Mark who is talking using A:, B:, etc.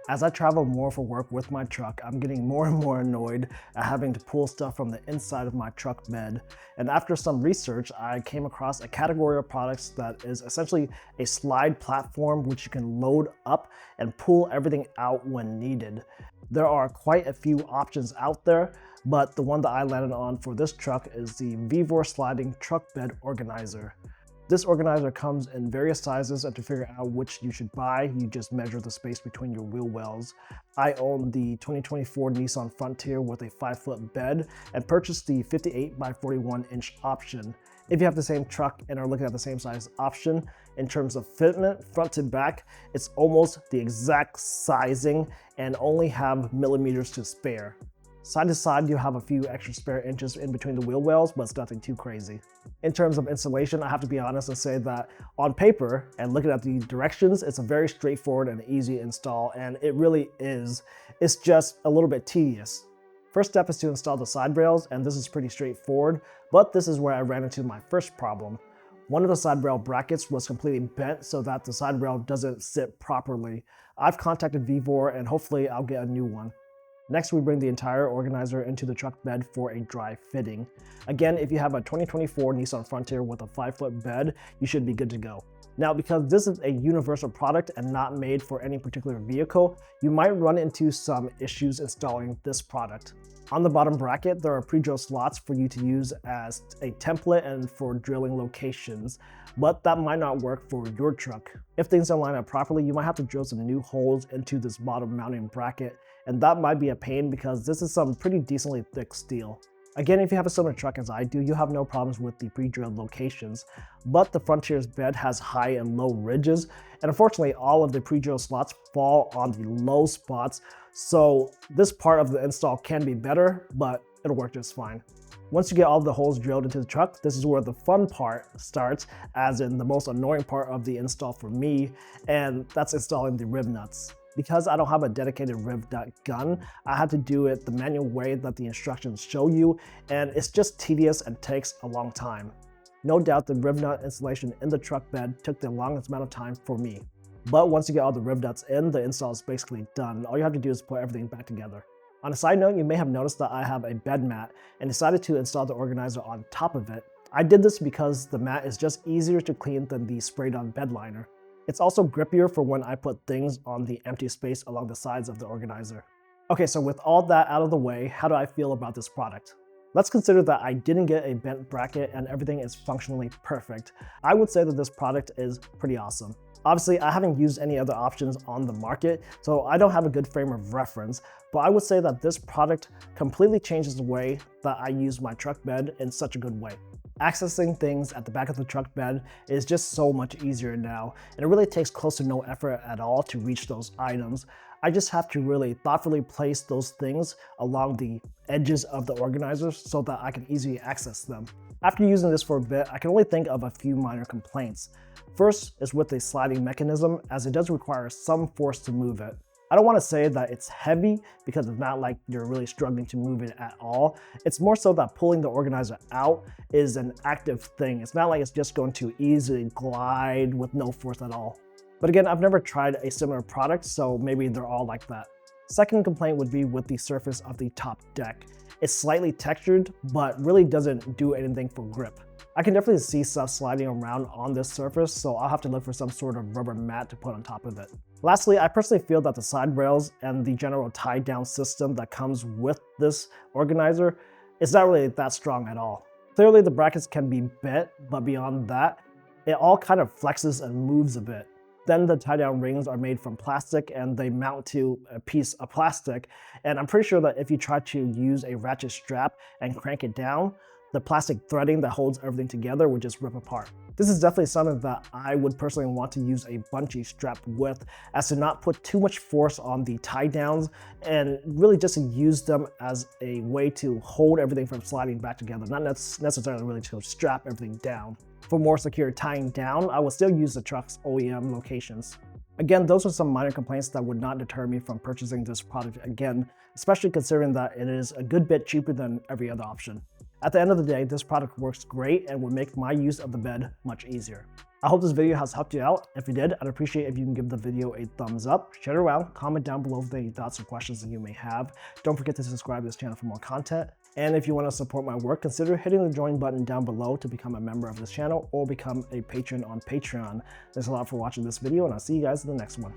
A: As I travel more for work with my truck, I'm getting more and more annoyed at having to pull stuff from the inside of my truck bed. And after some research, I came across a category of products that is essentially a slide platform which you can load up and pull everything out when needed. There are quite a few options out there, but the one that I landed on for this truck is the VEVOR Sliding Truck Bed Organizer. This organizer comes in various sizes, and to figure out which you should buy, you just measure the space between your wheel wells. I own the 2024 Nissan Frontier with a 5-foot bed and purchased the 58 by 41 inch option. If you have the same truck and are looking at the same size option, in terms of fitment, front to back, it's almost the exact sizing and only have millimeters to spare. Side to side, you have a few extra spare inches in between the wheel wells, but it's nothing too crazy. In terms of installation, I have to be honest and say that on paper and looking at the directions, it's a very straightforward and easy install, and it really is. It's just a little bit tedious. First step is to install the side rails, and this is pretty straightforward, but this is where I ran into my first problem. One of the side rail brackets was completely bent so that the side rail doesn't sit properly. I've contacted VEVOR and hopefully I'll get a new one. Next, we bring the entire organizer into the truck bed for a dry fitting. Again, if you have a 2024 Nissan Frontier with a 5-foot bed, you should be good to go. Now, because this is a universal product and not made for any particular vehicle, you might run into some issues installing this product. On the bottom bracket, there are pre-drilled slots for you to use as a template and for drilling locations, but that might not work for your truck. If things don't line up properly, you might have to drill some new holes into this bottom mounting bracket, and that might be a pain because this is some pretty decently thick steel. Again, if you have a similar truck as I do, you have no problems with the pre-drilled locations, but the Frontier's bed has high and low ridges, and unfortunately all of the pre-drilled slots fall on the low spots, so this part of the install can be better, but it'll work just fine. Once you get all of the holes drilled into the truck, this is where the fun part starts, as in the most annoying part of the install for me, and that's installing the rib nuts. Because I don't have a dedicated rib nut gun, I had to do it the manual way that the instructions show you, and it's just tedious and takes a long time. No doubt the rib nut installation in the truck bed took the longest amount of time for me. But once you get all the rib nuts in, the install is basically done. All you have to do is put everything back together. On a side note, you may have noticed that I have a bed mat and decided to install the organizer on top of it. I did this because the mat is just easier to clean than the sprayed on bed liner. It's also grippier for when I put things on the empty space along the sides of the organizer. Okay, so with all that out of the way, how do I feel about this product? Let's consider that I didn't get a bent bracket and everything is functionally perfect. I would say that this product is pretty awesome. Obviously, I haven't used any other options on the market, so I don't have a good frame of reference, but I would say that this product completely changes the way that I use my truck bed in such a good way. Accessing things at the back of the truck bed is just so much easier now, and it really takes close to no effort at all to reach those items. I just have to really thoughtfully place those things along the edges of the organizer so that I can easily access them. After using this for a bit, I can only think of a few minor complaints. First is with the sliding mechanism, as it does require some force to move it. I don't want to say that it's heavy because it's not like you're really struggling to move it at all. It's more so that pulling the organizer out is an active thing. It's not like it's just going to easily glide with no force at all. But again, I've never tried a similar product, so maybe they're all like that. Second complaint would be with the surface of the top deck. It's slightly textured, but really doesn't do anything for grip. I can definitely see stuff sliding around on this surface, so I'll have to look for some sort of rubber mat to put on top of it. Lastly, I personally feel that the side rails and the general tie down system that comes with this organizer is not really that strong at all. Clearly the brackets can be bent, but beyond that, it all kind of flexes and moves a bit. Then the tie down rings are made from plastic and they mount to a piece of plastic, and I'm pretty sure that if you try to use a ratchet strap and crank it down, the plastic threading that holds everything together would just rip apart. This is definitely something that I would personally want to use a bungee strap with, as to not put too much force on the tie downs and really just to use them as a way to hold everything from sliding back together, not necessarily really to strap everything down. For more secure tying down, I will still use the truck's OEM locations. Again, those are some minor complaints that would not deter me from purchasing this product again, especially considering that it is a good bit cheaper than every other option. At the end of the day, this product works great and will make my use of the bed much easier. I hope this video has helped you out. If you did, I'd appreciate if you can give the video a thumbs up, share it around, comment down below with any thoughts or questions that you may have. Don't forget to subscribe to this channel for more content. And if you want to support my work, consider hitting the join button down below to become a member of this channel or become a patron on Patreon. Thanks a lot for watching this video, and I'll see you guys in the next one.